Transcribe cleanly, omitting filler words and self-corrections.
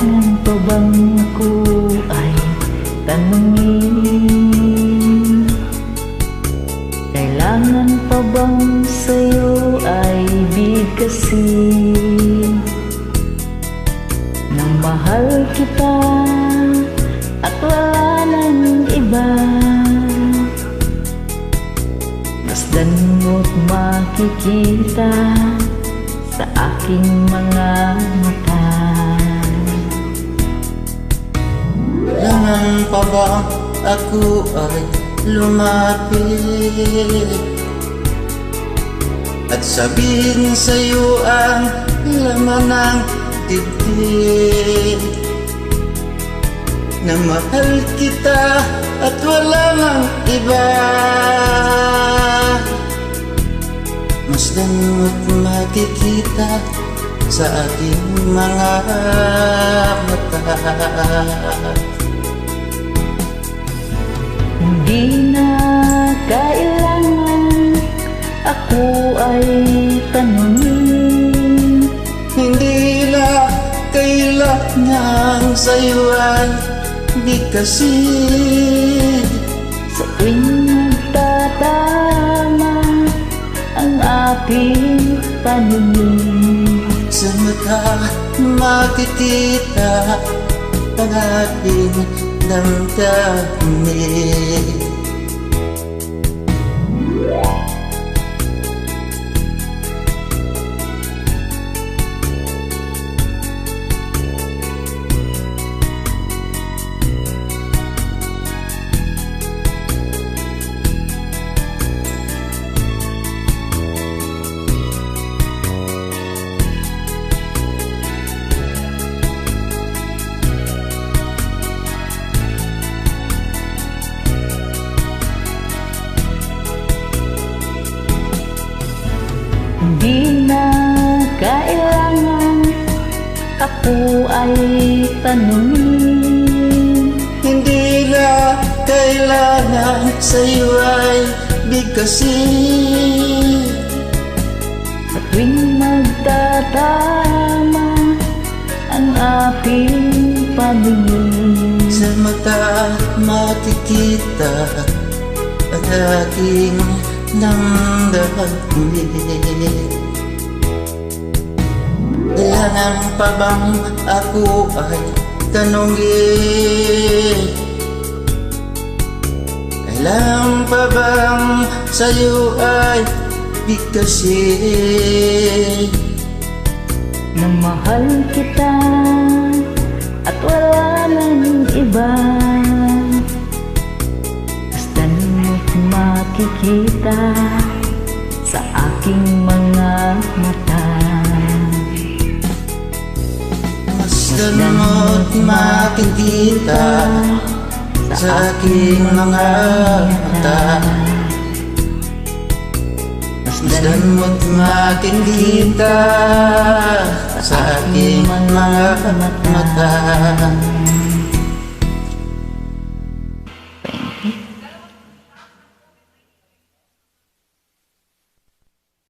Kailangan pa bang ako ay tanungin? Kailangan pa bang sa'yo ay bigkasin? Nang mahal kita at wala nang iba, masdan mo't makikita sa aking mga mata. Kailangan pa ba ako ay lumapit at sabihin sa'yo ang laman ng dibdib, na mahal kita at wala mang iba? Masdan mo't makikita sa aking mga mata. Hindi na kailangan ako ay tanungin. Hindi na kailangan sa'yo ay bigkasin. Sa tuwing nagtatama ang aking paningin, sa mata makikita ang aking damdamin. hindi na kailangan ako ay tanungin. Hindi na kailangan sa'yo ay bigkasin. Sa tuwing magtatama ang aking paningin, sa mata makikita ang aking damdamin. Kailangan pa bang ako ay tanungin? Kailangan pa bang sa'yo ay bigkasin? nang mahal kita at wala nang iba, masdan mo't makikita sa aking mga mata. Masdan mo't makikita sa aking mga mata. Masdan mo't makikita sa aking mga mata.